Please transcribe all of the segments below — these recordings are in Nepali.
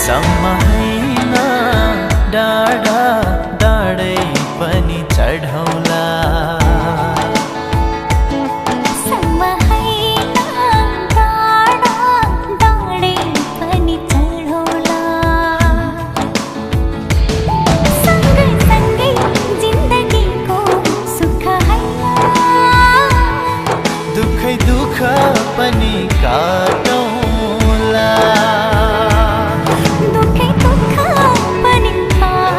सम्म हैन डाँडा डाँडै पनि चढौला दुख पनि काटौला दुख पनि काटौला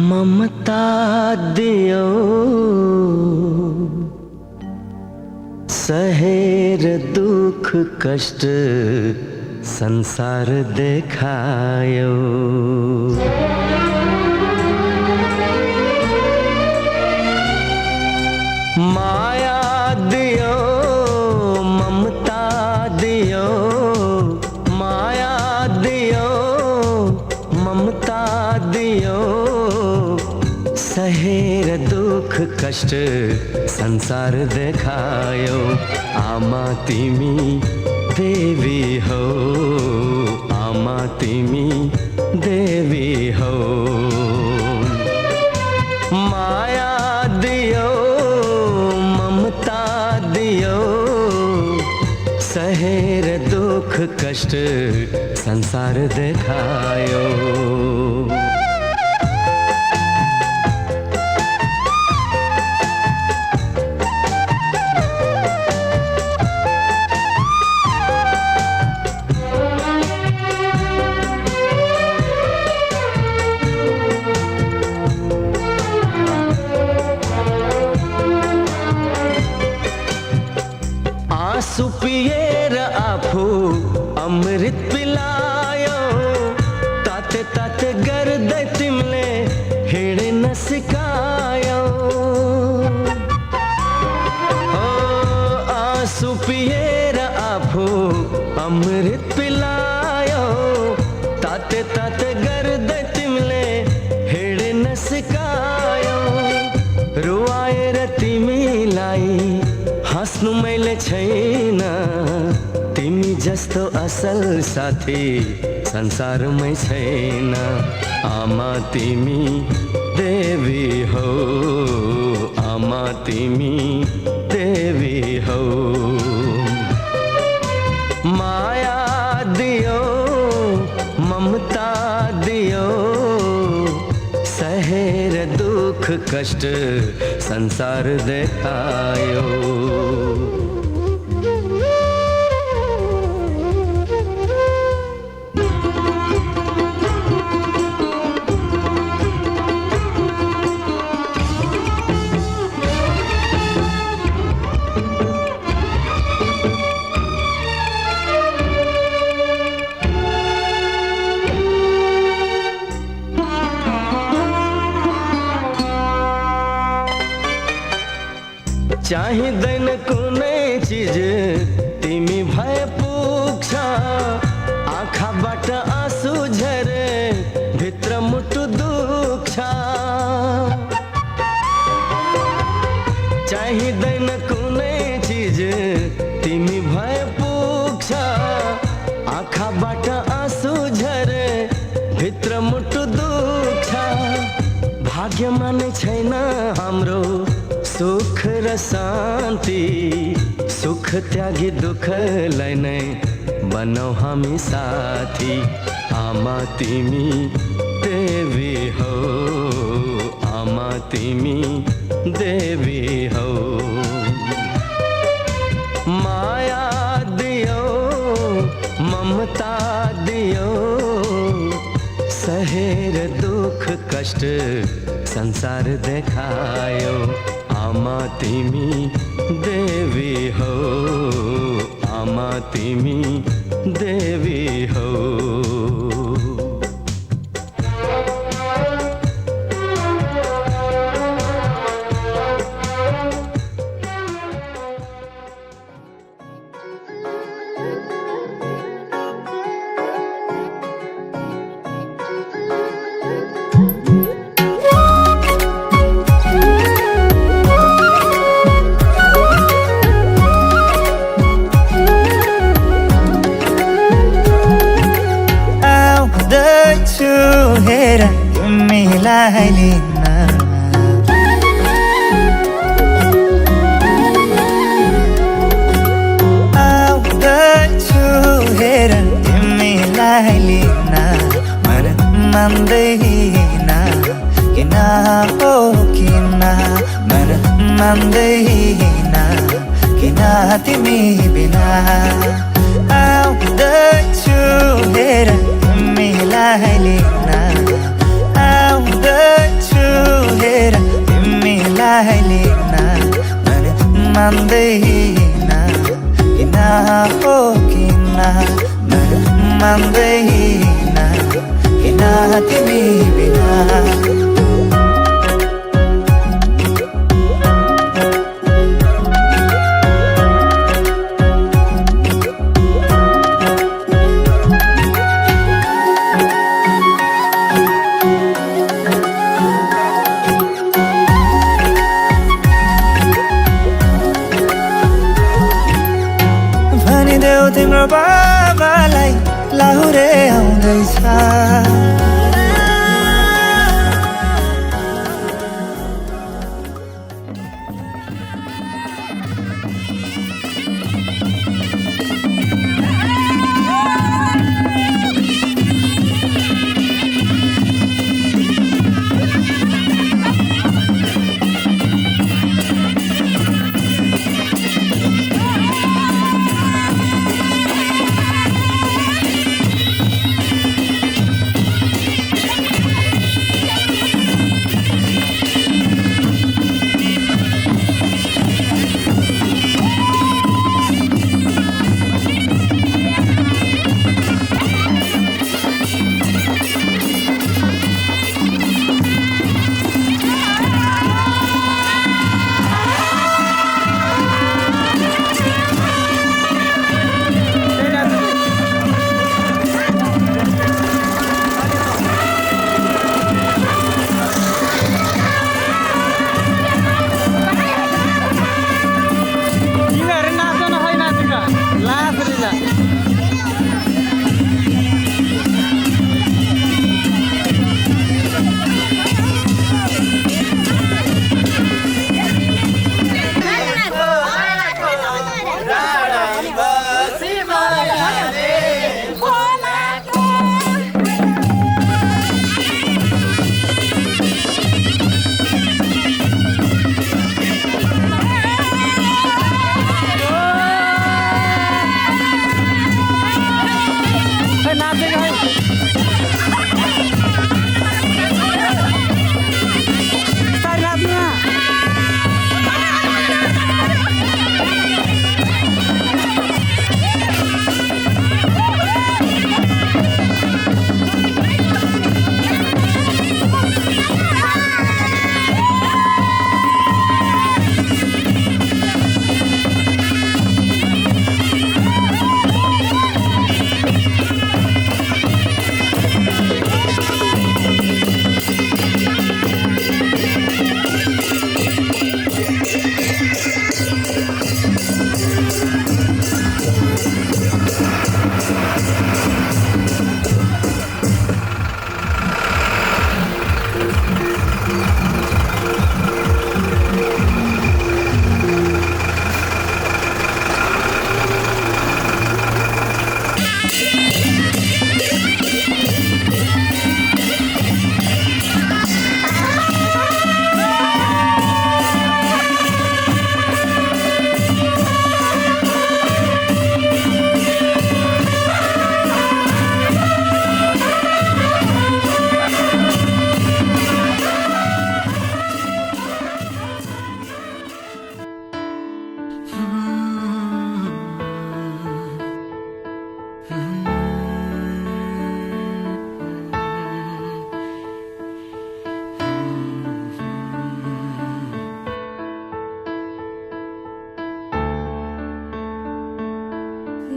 ममता दियो सहेर दुख कष्ट संसार देखायो माया दियो ममता दियो माया दियो ममता दियो सहेर दुख कष्ट संसार देखायो आमा तिमी देवी हो आमा तिमी देवी हो माया दियो ममता दियो सहेर दुख कष्ट संसार देखायो आँसु पिएर आफू अमृत पिलायो ताते ताते गर्दै तिमीले हिँड्न सिकायो आँसु पिएर आफू अमृत पिलायो ताते ताते गर्दै तिमीले हिँड्न सिकायो रुवाएर तिमीलाई हाँस्नु मैले छैन तिमी जस्तो असल साथी संसारमै छैन आमा तिमी देवी हो आमा तिमी देवी हो माया दियो ममता दियो सहेर दुख कष्ट संसार देखायो चाहिँदैन कुनै चिज तिमी भए पुग्छ आँखाबाट आँसु झरे भित्र मुटु दुख्छ चाहिँदैन कुनै चिज तिमी भए पुग्छ आँखाबाट आँसु झरे भित्र मुटु दुख्छ भाग्यमा नै छैन हाम्रो सुख र शान्ति सुख त्यागी दुःखलाई नै बनाऊ हामी साथी आमा तिमी देवी हौ आमा तिमी देवी हौ माया दियो ममता दियो सहेर दुख कष्ट संसार देखायो आमा तिमी देवी हौ आमा तिमी देवी हौ हेर तिमीलाई लिन आउँदैछु हेर तिमीलाई लिन मन मान्दैन किन हो किन मन मान्दैन किन तिमी बिना आउँदैछु हेर तिमीलाई लिन आउँदैछु हेर तिमीलाई लिन मन मान्दैन किन हो किन मन मान्दैन किन तिमी बिना भनिदेऊ तिम्रो बाबालाई लाहुरे आउँदैछ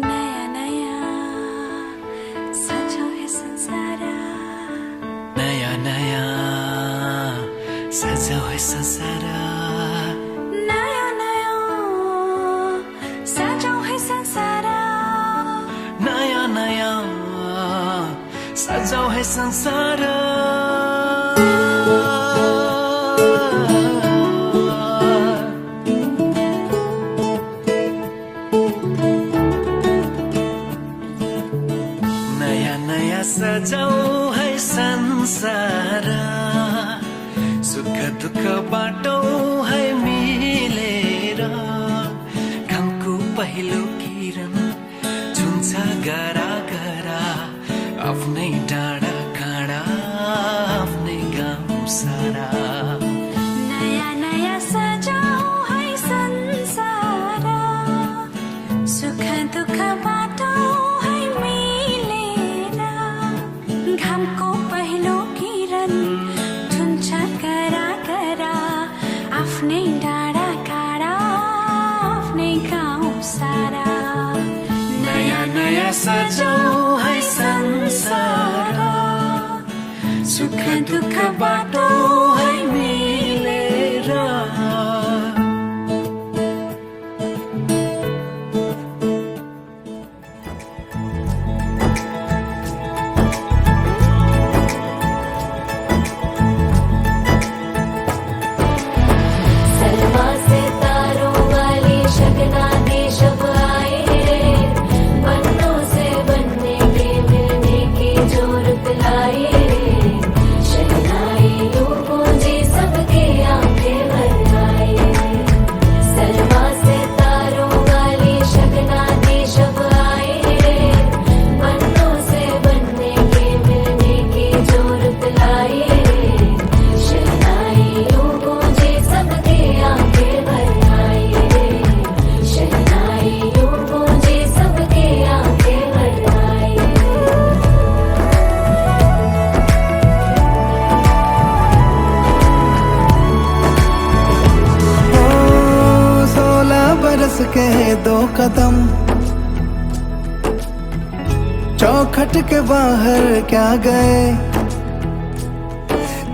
नया नया सजो है संसार, नया नया सजा है संसार, नया नया सजो है संसार, नया नया सजा है संसार। नया नया सजाऊ है संसार, सुख दुख बाटो है मिलेर, घामको पहिलो किरण छुन्छ गरा गरा, आफ्नै डाँडा काँडा आफ्नै गाउँ सारा। नया नया सजो है संसार, सुख दुख बाटो है मिलेर, घामको पहिलो किरण छुन्छ करा करा, आफ्नै डाँडा काँडा आफ्नै गाउँ सारा। नया नया सजाऊ है संसार, सुख दुख बाटो है मिलेर। सलमा से तारों वाली शगना देश अब आए रे, बन्नों से बनने के मिलने की जोरत लाए रे, शहनाई यूं गूंजी सबकी आंखें भर आए। सलमा से तारों वाली शगना देश अब आए रे, बन्नों से बनने के मिलने की जोरत लाए रे, शहनाई यूं गूंजी सबकी आंखें भर आए रे, शहनाई यूं गूंजी सबकी आंखें भर आए। ओ 16 बरस के 2 कदम, चौखट के बाहर क्या गए,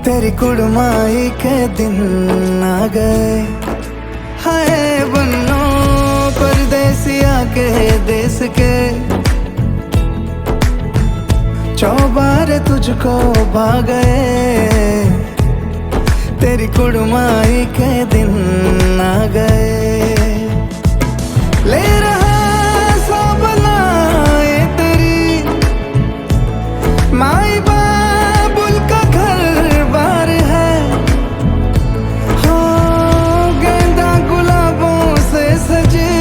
तेरी कुड़माई के दिन आ गए। हाय बन्नो परदेसिया के देश के, चौबार तुझको भा गए, तेरी कुड़माई के दिन आ गए। ले रहा सब लाए तेरी माई बाबुल का घर बार है, हो गेंदा गुलाबों से सजी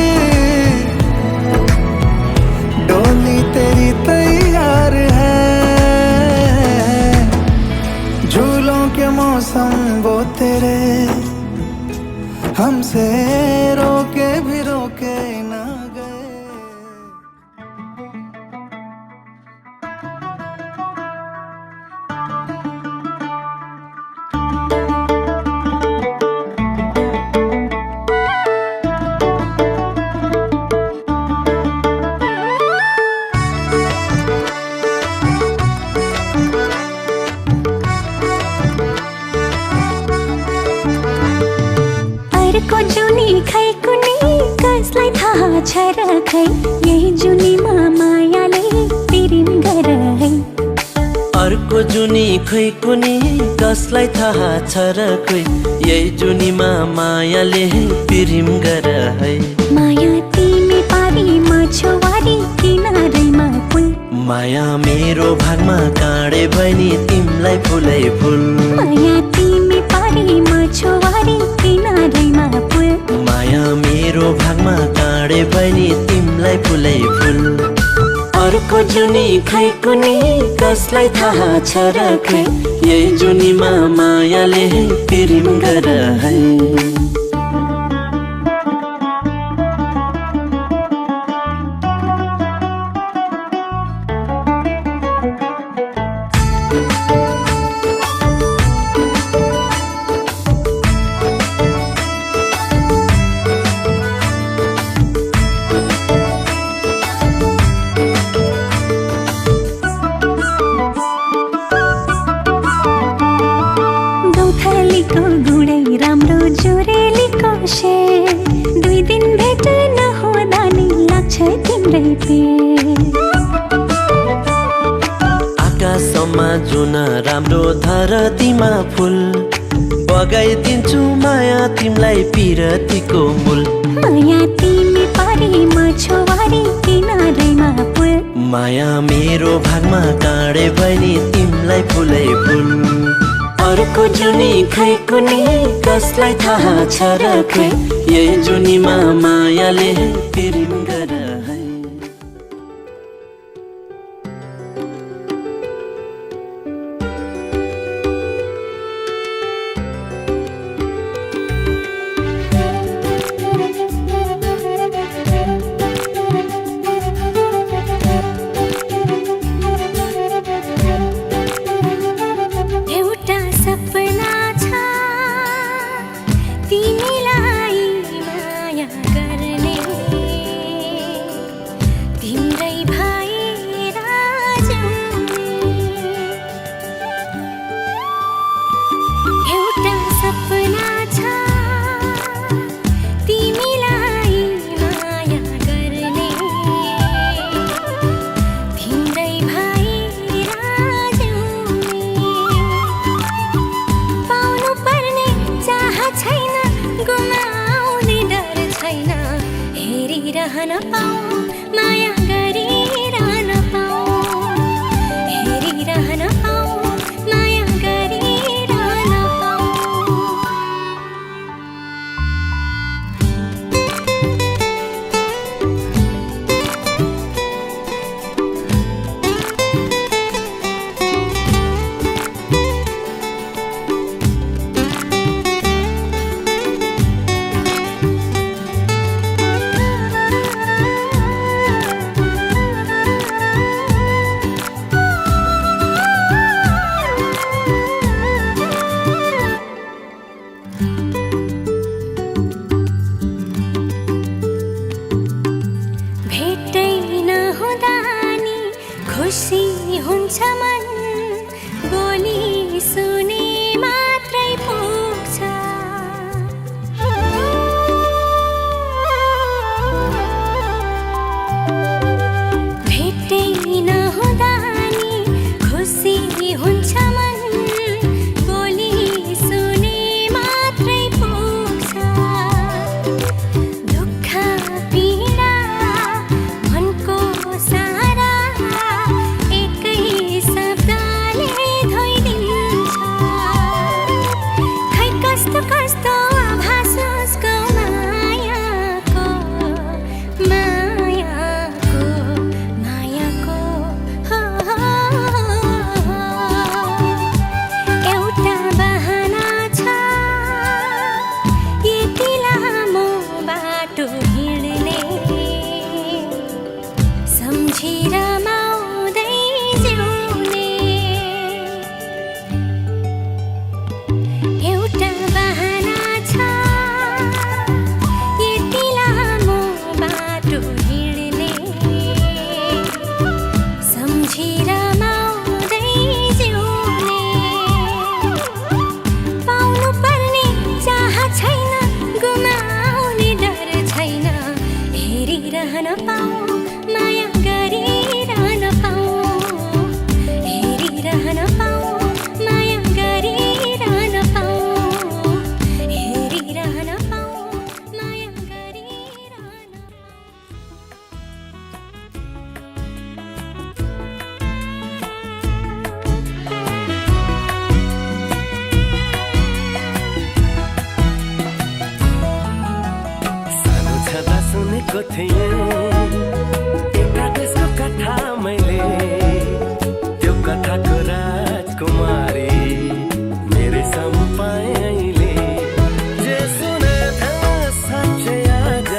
डोली तेरी तैयार है, झूलों के मौसम वो तेरे हमसे रोके भी रोके ना गए। को जूनी जुनी खै कुनै कसलाई थाहा छ र खै यही जुनीमा मायाले पिरिम गर है अर्को जुनी खै कुनी कसलाई थाहा छ र खै यही जुनीमा मायाले पिरिम गर है माया तिमी पारी म छुवारी किनारैमा पुल माया मेरो भागमा काँडे बहिनी तिमलाई फुलै फुल माया तिमी पारी म छुवारी किनारैमा पुल माया मेरो भागमा काँडे बहिनी तिमलाई फुलै फुल अर्को जुनी खै कुनी कसलाई थाहा छ र खै यही जुनीमा मायाले पिरिम गर है गुडै राम्रो जोरेलीको शेर 2 दिन भेट नहुँदा नि लाग्छ तिम्रै पेट आकाशमा जुन राम्रो धरतीमा फुल बगाइदिन्छु माया तिमलाई पिरतीको मूल माया तिमी पारी म छुवारी किनारैमा पुल माया मेरो भागमा काँडे बहिनी तिमलाई फुलै फुल अर्को जुनी खै कुनी कसलाई थाहा छ र खै यही जुनीमा मायाले पिरिम गर है रहन पाऊँ माया गरिरहन पाऊँ हेरिरहन पाऊँ माया गरिरहन पाऊँ सुनेको थिएँ एकादेशको कथा मैले त्यो कथाको राजकुमारी मेरै सम्पाएँ अहिले जे सुने था साँच्चै आज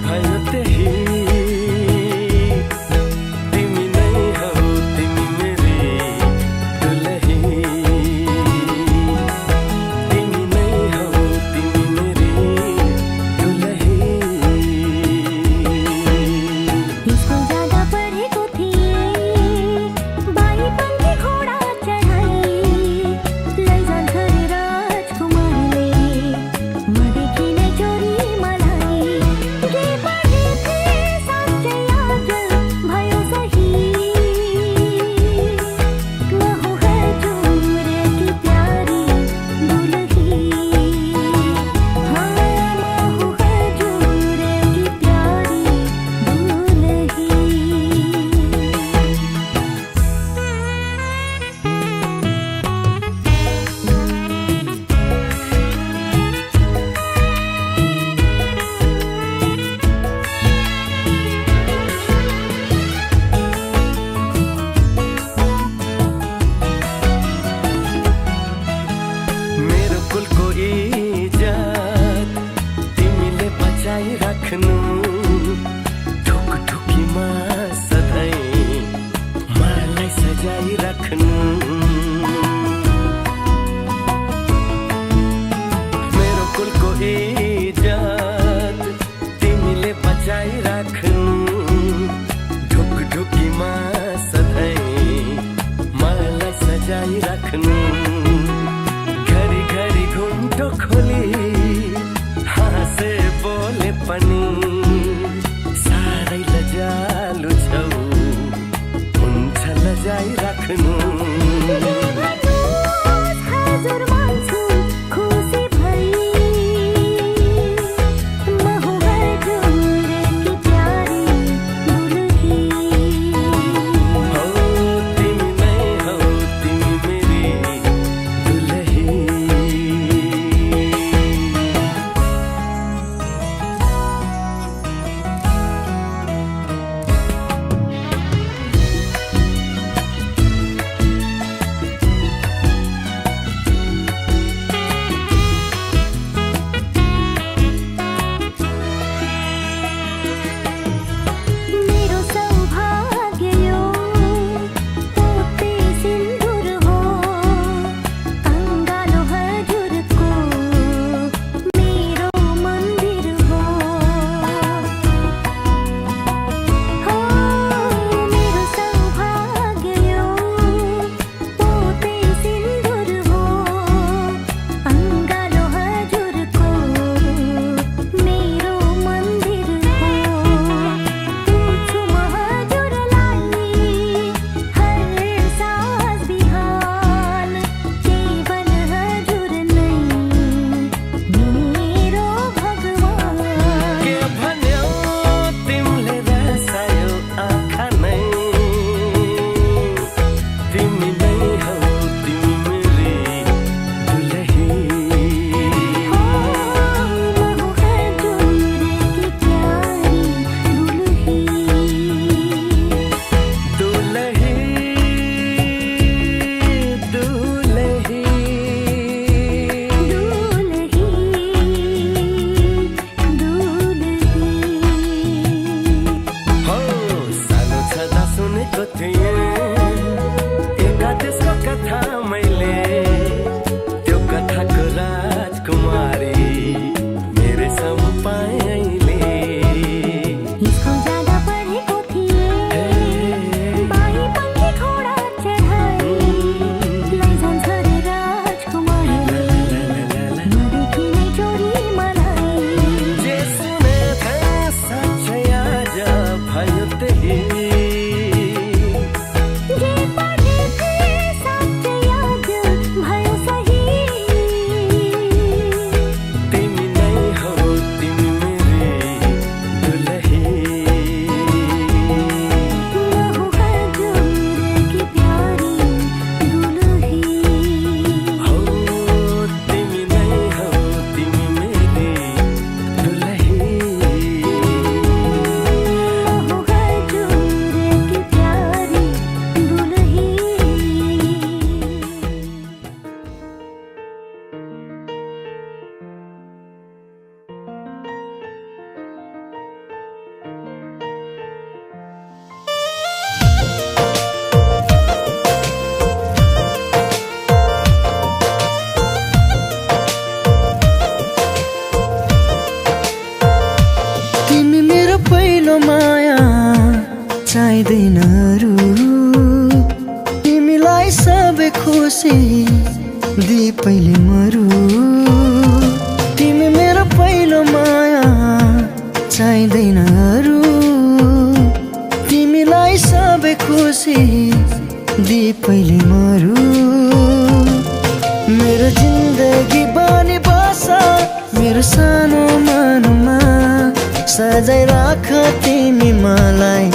भयो त्यही तिमी नै हौ तिमी मेरी दुलही तिमी नै हौ तिमी मेरी दुलही स्कुल जाँदा पढेको थिएँ बाइपनले घोडा चढाई लैजान्छ रे राजकुमारले मदेखि नै चोरी मलाई के पढे थिएँ साँच्चै आज भयो सही म हूँ हजुर की प्यारी दुलही हाँ म हूँ हजुर की प्यारी दुलही मेरो कुलको इज्जत तिमीले बचाइराख्नु ढुकढुकीमा सधैँ मलाई सजाइराख्नु मेरो कुलको इज्जत तिमीले बचाइराख्नु ढुकढुकीमा सधैँ मलाई सजाइराख्नु घरी घरी घुम्टो खोली हाँसे बोले पनि साह्रै लजालु छौ हुन्छ लजाइराख्नु भन्नुहोस् हजुर मान्छु खुसी भई म हूँ हजुर की प्यारी दुलही हौ तिमी नै हौ तिमी मेरी दुलही पहिलो माया चाहिँदैन अरू तिमीलाई सबै खुसी दिए पहिले मरु तिमी मेरो पहिलो माया चाहिँदैन अरू तिमीलाई सबै खुसी दिए पहिले मरु मेरो जिन्दगी बानी बसा मेरो सानो मनमा सजाइ राख तिमी मलाई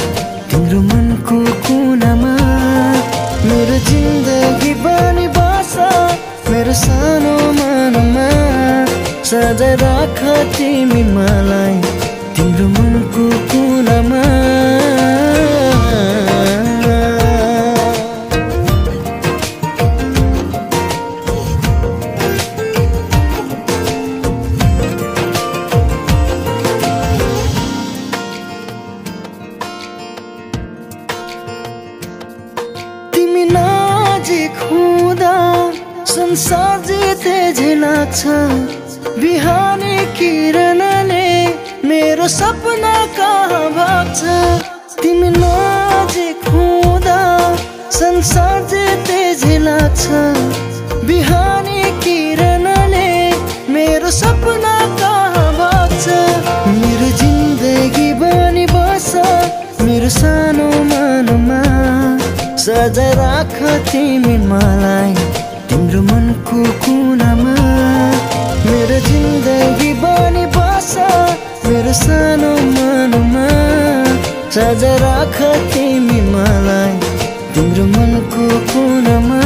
तिम्रो मनको कुनामा मेरो जिन्दगी बानी बसा मेरो सानो मनमा सजाइ राख तिमी मलाई तिम्रो मनको कुनामा तिमी नजिक हुँदा संसार जिते झै लाग्छ बिहानी किरणले मेरो सपना कहाँ भाग्छ तिमी नजिक हुँदा संसार जिते झै लाग्छ बिहानी किरणले मेरो सपना कहाँ भाग्छ मेरो जिन्दगी बनी बस मेरो सानो मनमा सजाइ राख तिमी मलाई तिम्रो मनको कुनामा मेरो जिन्दगी बनी बस मेरो सानो मनमा सजाइ राख तिमी मलाई तिम्रो मनको कुनामा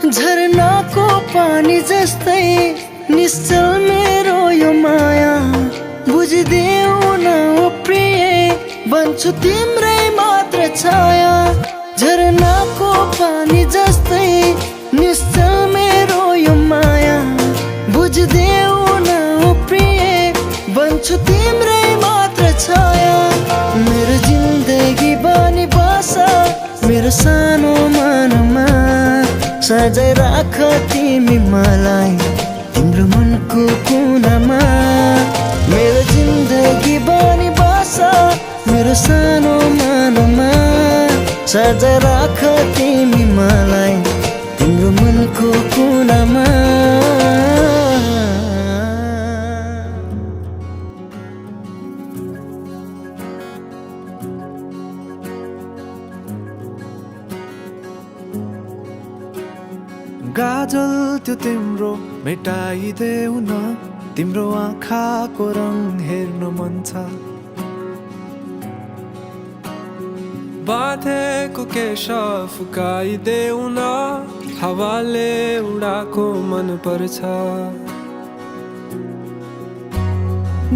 झरनाको पानी जस्तै निश्चल मेरो यो माया बुझिदेऊ न ओ प्रिय बन्छु तिम्रै मात्र छाया झरनाको पानी जस्तै निश्चल मेरो यो माया बुझिदेऊ न ओ प्रिय बन्छु तिम्रै मात्र छाया मेरो जिन्दगी बनी बस मेरो सानो मनमा सजाइ राख तिमी मलाई तिम्रो मनको कुनामा मेरो जिन्दगी बनी बस मेरो सानो मनमा सजाइ राख तिमी मलाई तिम्रो मनको कुनामा गाजल त्यो तिम्रो मेटाइदेऊ न तिम्रो आँखाको रङ हेर्न मन छ बाँधेको केश फुकाइदेऊ न हावाले उडाको मन पर्छ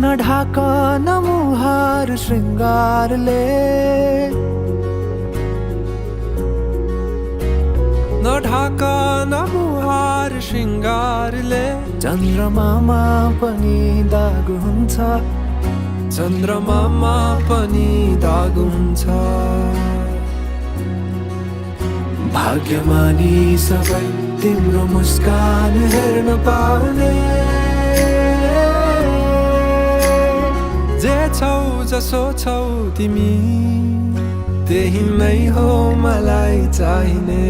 नढाक न मुहार श्रृङ्गारले नढाक न मुहार श्रृङ्गारले चन्द्रमामा पनि दाग हुन्छ चन्द्रमामा पनि दाग हुन्छ भाग्यमानी सबै तिम्रो मुस्कान हेर्न पाउने जे छौ जसो छौ तिमी त्यही नै हो मलाई चाहिने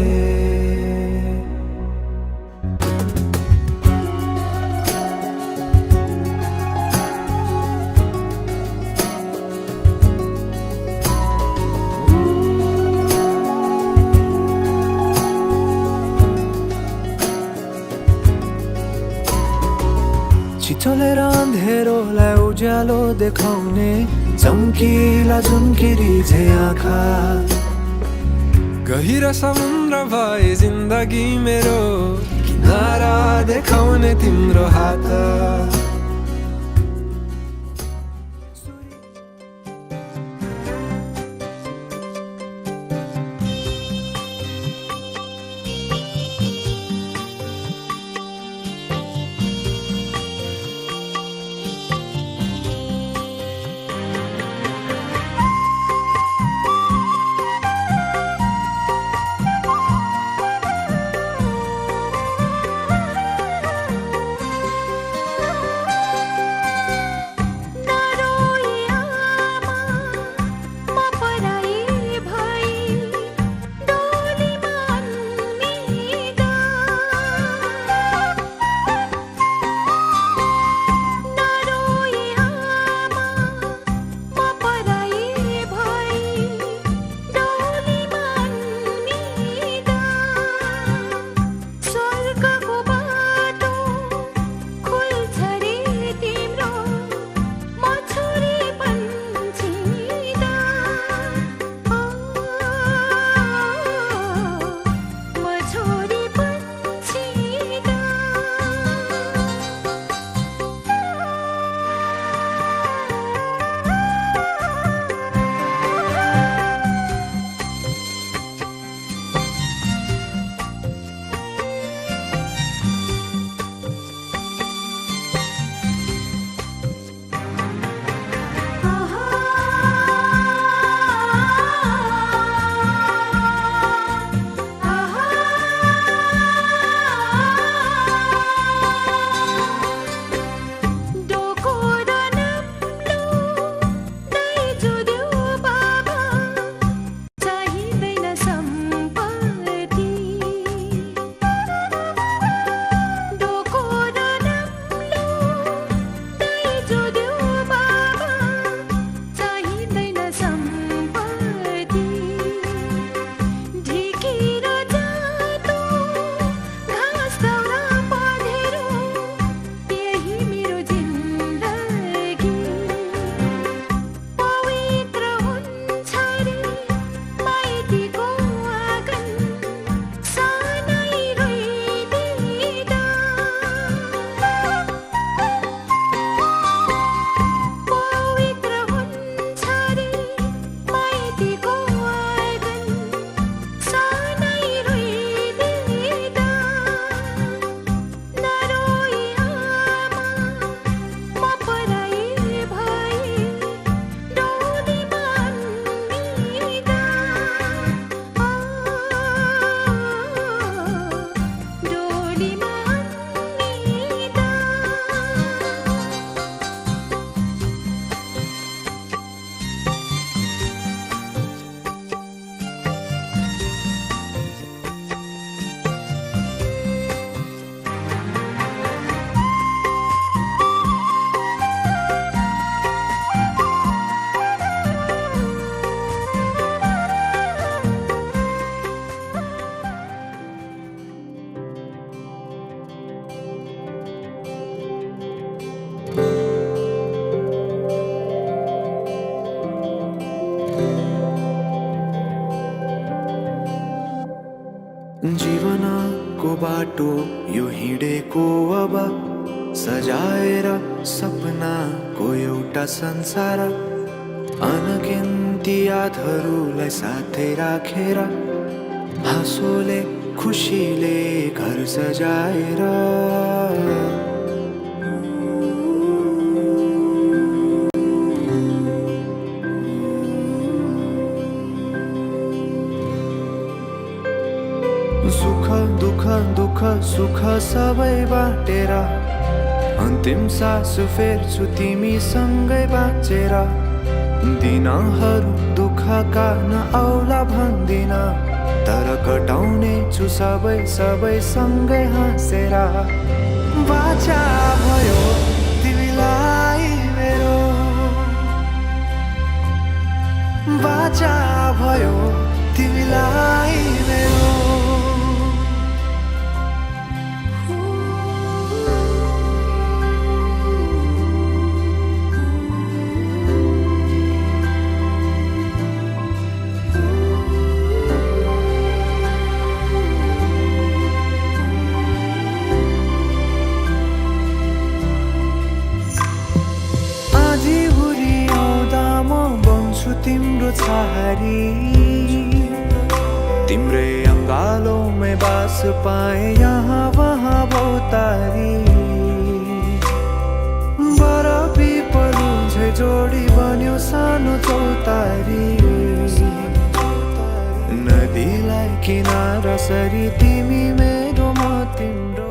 चलेर अँधेरोलाई उज्यालो देखाउने चम्किला झुम्किरी झै आँखा गहिरो समुद्र भए जिन्दगी मेरो किनारा देखाउने तिम्रो हात बाटो यो हिँडेको अब सजाएर सपनाको एउटा संसार अनगिन्ती यादहरूलाई साथै राखेर हाँसोले खुसीले घर सजाएर सुख दुःख दुःख सुख सबै बाटेर अन्तिम सास फेर्छु तिमीसँगै बाँचेर दिनहरू दुःखका नआउला भन्दिन तर कटाउने छु सबै सबै सँगै हाँसेर बाचा भयो तिमीलाई मेरो बाचा भयो तिमीलाई मेरो तिम्रो छहारी तिम्रै अङ्गालोमै बास पाए यहाँ वहाँ भौतारी बर पिपलु झै जोडी बन्यो सानो चौतारी नदीलाई किनारा सरी तिमी मेरो म तिम्रो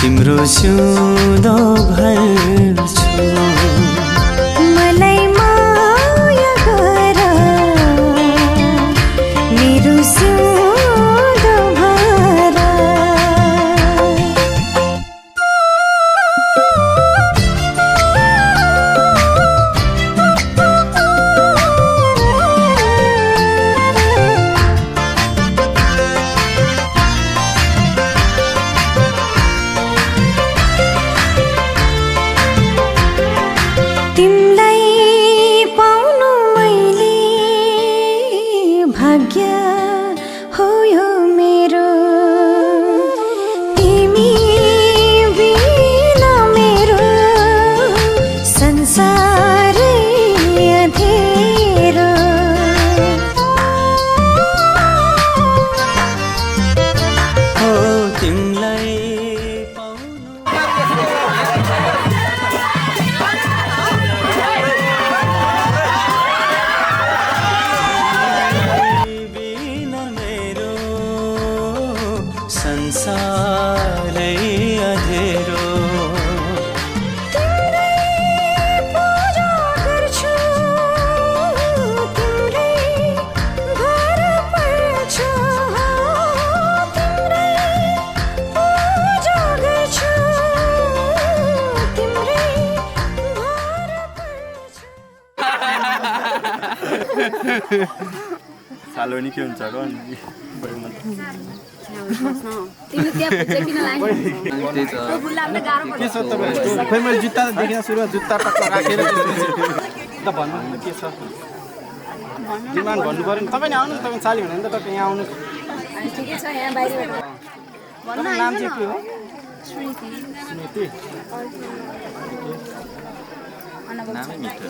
तिम्रो सिउँदो भर्छु मलाई माया गर मेरो सिउँदो भर तिमलाई पाउनु मैले भाग्य हो यो मेरो तिमी बिना मेरो संसारै अँधेरो हो तिमलाई संसारै अँधेरो तिम्रै पूजा गर्छु तिम्रै घर पर्छु तिम्रै पूजा गर्छु तिम्रै घर पर्छु सालोनी के हुन्छ र तिमी त्यहाँ पुग्छ किन लाग्यो गुल्ला पनि गाह्रो पर्छ के छ तपाईहरुको खै मैले जुत्ता देखिन सुरुवात जुत्ता टक्क राखेर त भन्नु न के छ डिमान्ड भन्नु पर्यो नि तपाईले आउनु तपाईँ साली हुनुहुन्छ तपाईँ यहाँ आउनु ठिकै छ यहाँ बाहिरबाट भन्नु नाम चाहिँ के हो स्मृति स्मृति नामै मिठो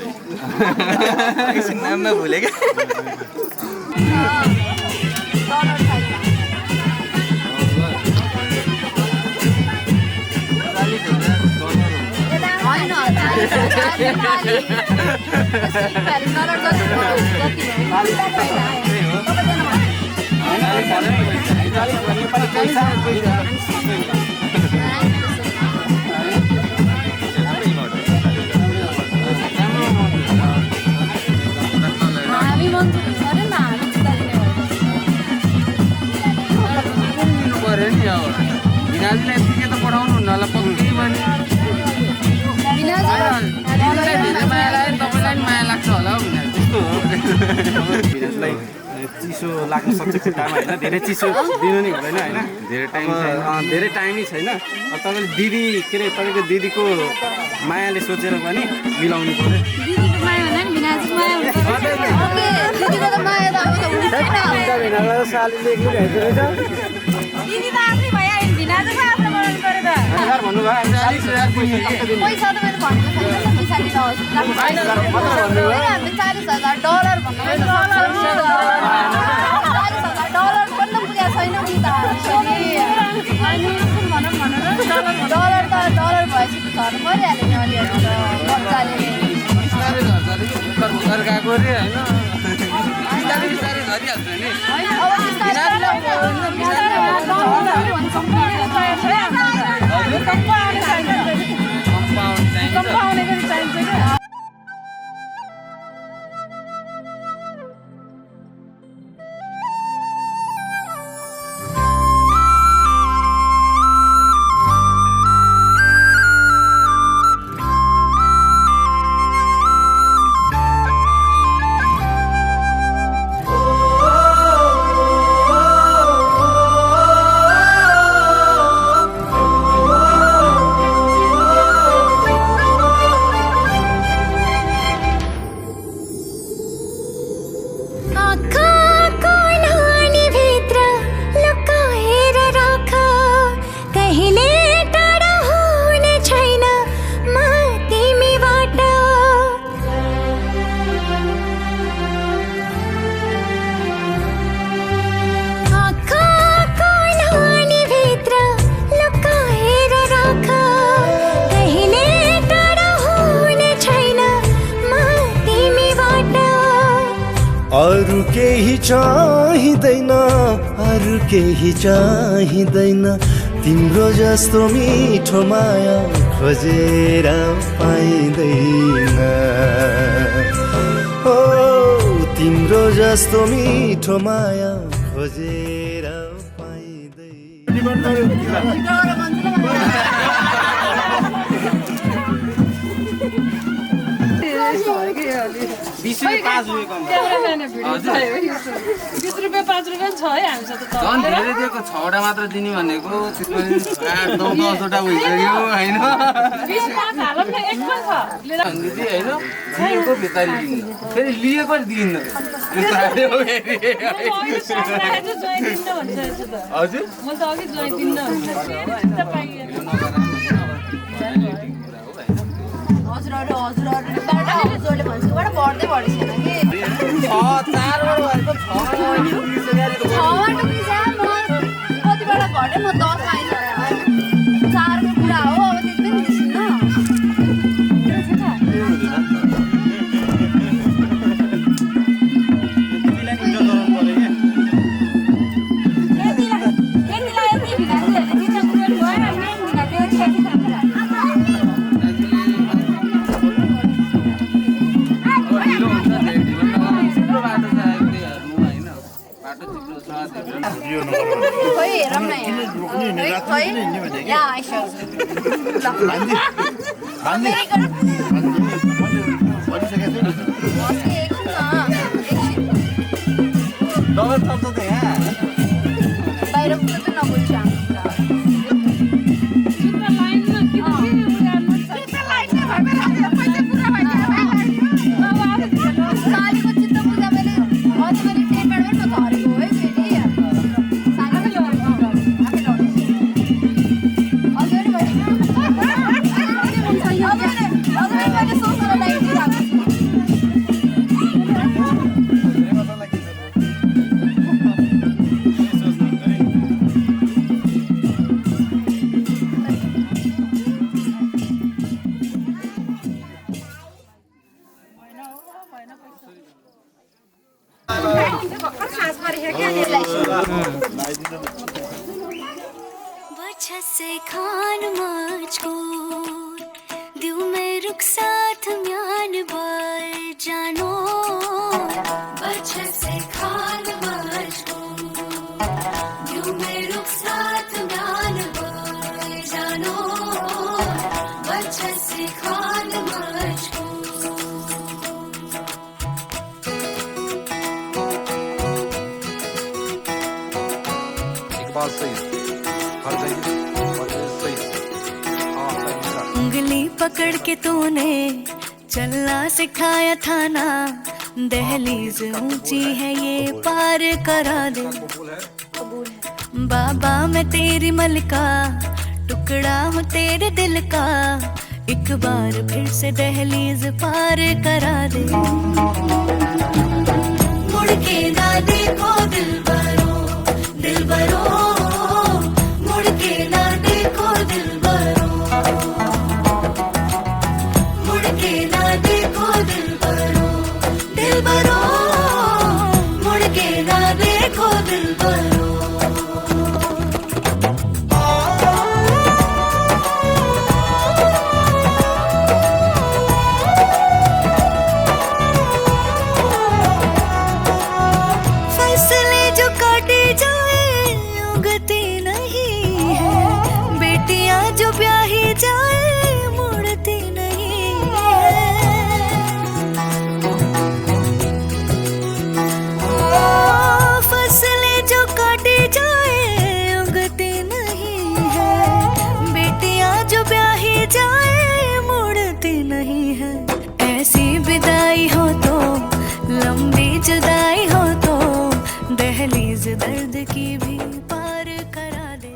रहेछ नाममा भुले क्या हामी मन्जुर गरे न हामी जिताइदिने पऱ्यो नि अब भिनाजुलाई यतिकै त पठाउनु हुन्न होला पक्कै भने धेरै माया लाग्यो तपाईँलाई पनि माया लाग्छ होला हौ भिनाजुलाई चिसो लाग्न सक्छ खुट्टामा होइन धेरै चिसो दिनु नि हुँदैन होइन धेरै टाइमै छैन तपाईँले दिदी के अरे तपाईँको दिदीको मायाले सोचेर पनि मिलाउनु पऱ्यो दिदीको माया भन्दा नि भिनाजुको माया हुन्छ दिदीको त माया त अब त हुँदैन दिदी त आफ्नै भइहाल्यो भिनाजुको आफ्नो बनाउनु पऱ्यो त भन्नुभयो पैसा त मैले भनेको छैन पछाडि त $40,000 $40,000 पनि त पुगेको छैन नि त डलर त डलर भएपछि त झर्नु परिहाल्यो नि अलिअलि त मजाले बिस्तारै गएको अरे होइन बिस्तारै झरिहाल्छ नि अरु केही चाहिँदैन अरु केही चाहिँदैन तिम्रो जस्तो मिठो माया खोजेर पाइँदैन ओ तिम्रो जस्तो मिठो माया खोजेर झन् धेरै दिएको 6वटा मात्र दिने भनेको त्यसमा 8-10वटा भइसक्यो होइन दिदी होइन लिएको भित्र लिनु फेरि लिएको दिन्न हजुर हजुरहरूले भन्छु बढ्दै बढेको छैन कि 4बाट भएको कतिबाट घटेँ म 10 आइसकेँ 4को कुरा हो अब त्यति पनि दिन्छु खोइ हेरौँ न यहाँ बाहिर पुग्नु त नबोल्छ सालीको चित्त बुझ्दा मैले अझै मैले टेपबाट पनि झरेको है फेरि मैले सोच्न बच्चा से खान मुझको दिल में रुक साथ म्यान बार जानो बच्चे से खान मुझको दिल में रुक साथ म्यान बार जानो बच्चे से खान मुझको उंगली पकड़ के तूने चलना सिखाया था ना दहलीज ऊंची है ये पार करा दे बाबा मैं तेरी मलका टुकड़ा हूँ तेरे दिल का एक बार फिर से दहलीज पार करा दे मुड़ के ना देखो दिल बरो मुड़ के ना देखो दिल बरो मुड़ के ना देखो दिल बरो मुड़ के ना देखो दिल बरो फैसले जो काटे जाए उगती नहीं है बेटियां जो ब्याही जाए मुड़ती नहीं है फसले जो काटे जाए उगती नहीं है बेटियां जो ब्याही जाए मुड़ती नहीं है ऐसी विदाई हो तो लंबी जुदाई हो तो दहलीज दर्द की भी पार करा दे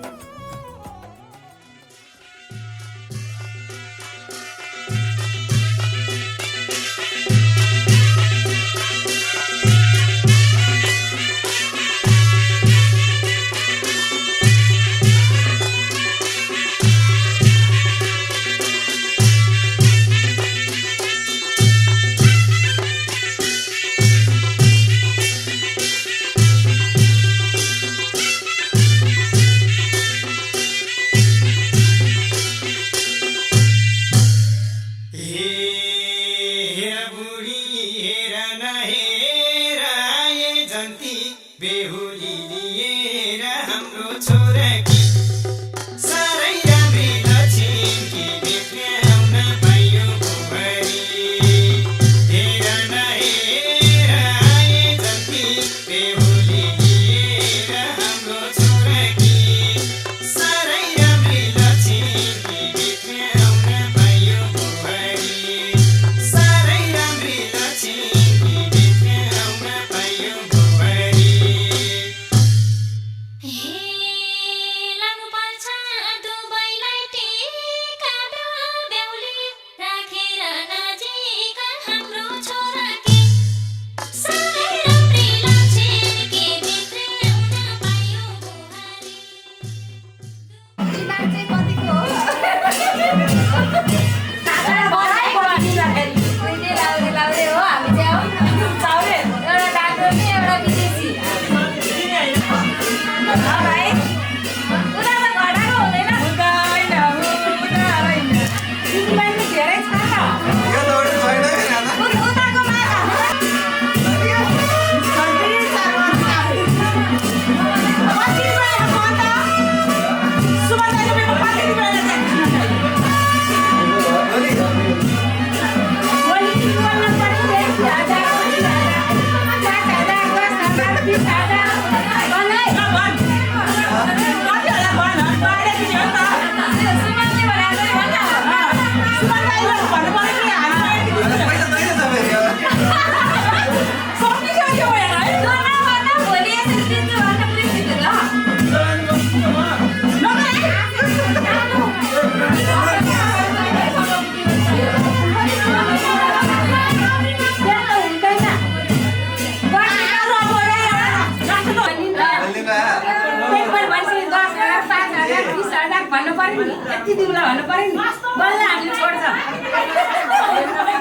भन्नु पर्यो नि यति दिउला भन्नु पर्यो नि बल्ल हामीले छोड्छ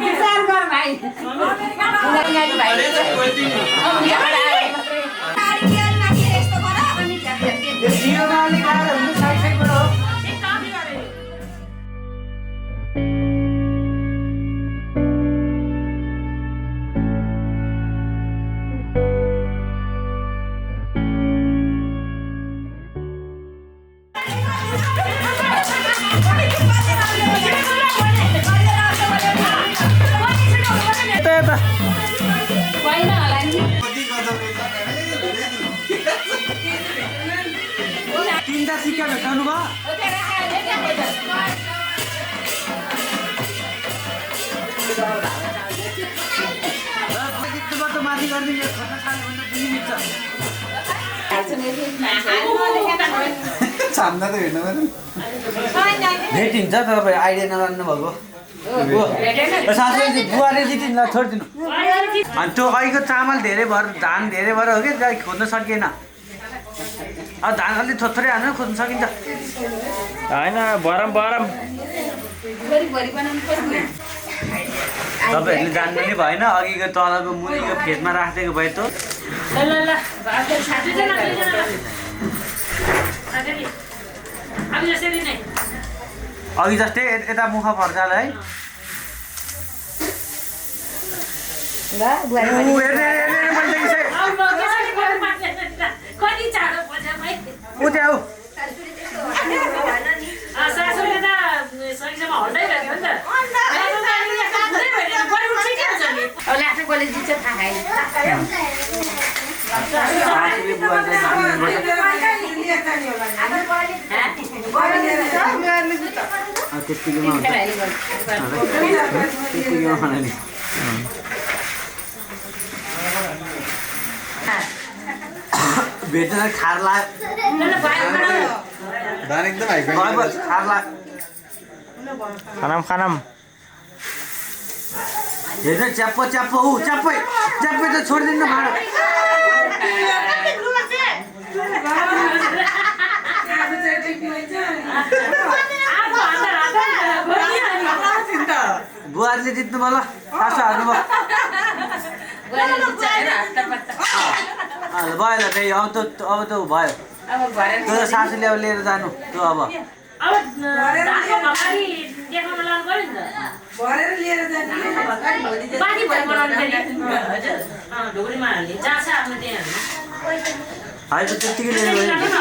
विचार गर भाइ भाइ सिक्का भेटाउनु भयो माथि गरिदिनु खट्न थाल्यो भने पनि मिल्छ छाम्दा त हेर्नु भेटिन्छ तपाईँ आइडिया नमान्नु भएको सासुले बुहारी जितिन्छ छोडिदिनु अनि त्यो अहिलेको चामल धेरै भएर धान धेरै भएर हो कि खोज्न सकिएन अब धान अलि थोत्रै हाल्नु खोज्न सकिन्छ होइन बरम बरम तपाईँहरूले जान्नु नै भएन अघिको तलको मुनिको फेदमा राखिदिएको भए त अघि जस्तै यता मुख पर्छ है भेट्न खार खानाम खानाम हेर्नु च्याप्पो च्याप्पो च्याप्पै च्याप्पै त छोडिदिनु भाँडो बुहारीले जित्नु भयो ल तासो हाल्नु भयो भयो ल त्यही अब त भयो त्यो सासूले अब लिएर जानु त्यो अब अहिले त्यत्तिकै लिएर गयो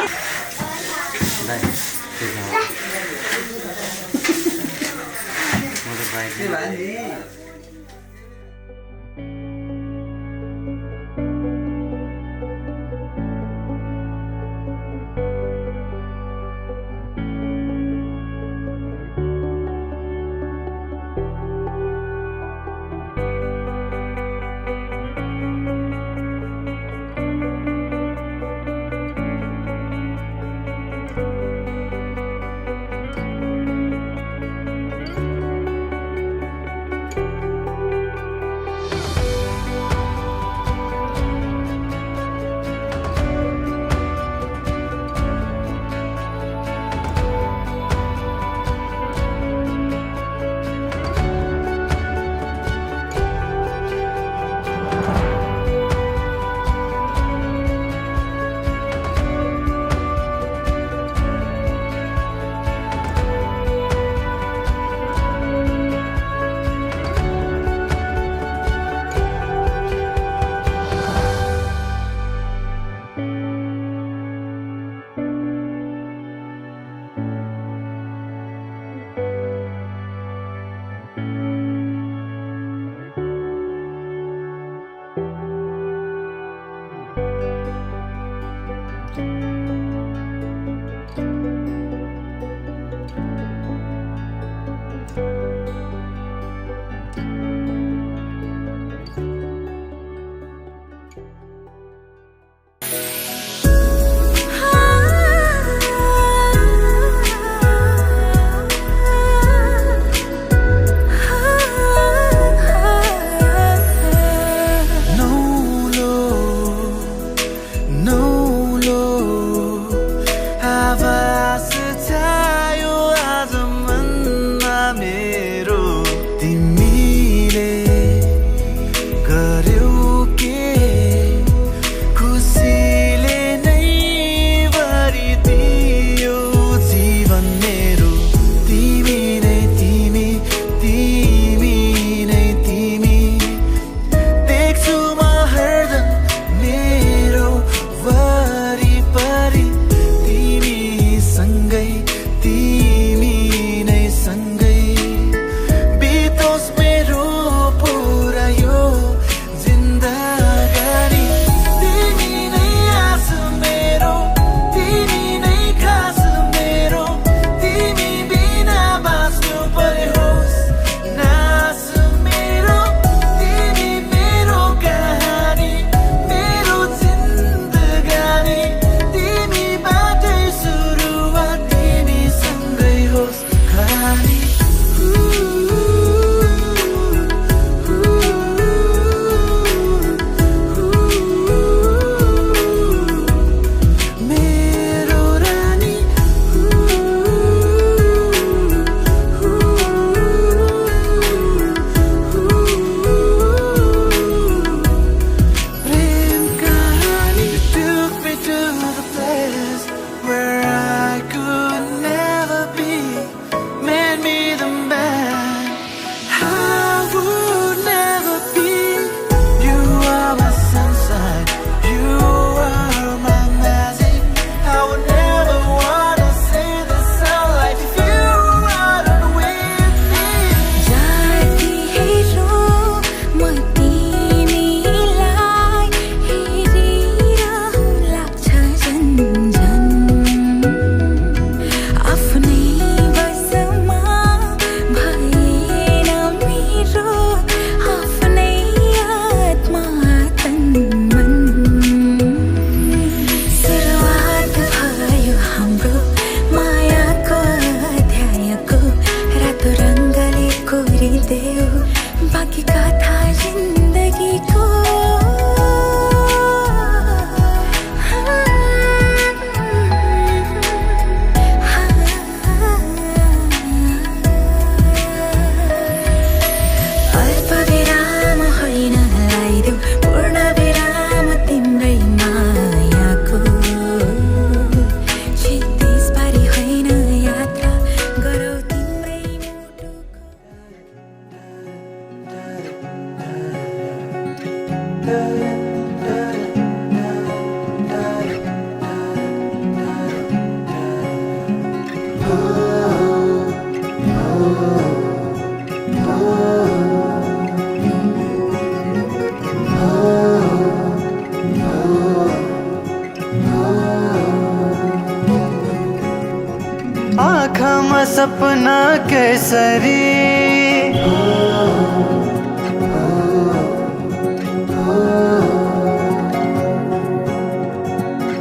सपना केसरी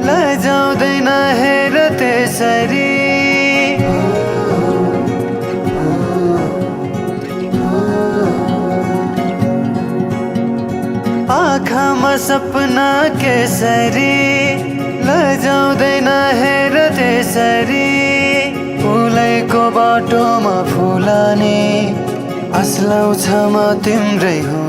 लजाउँदैन हेर त्यसरी आँखामा सपना केसरी लजाउँदैन हेर त्यसरी फुलैको बाटोमा फुलानी आस लाउँछ म तिम्रै हुँ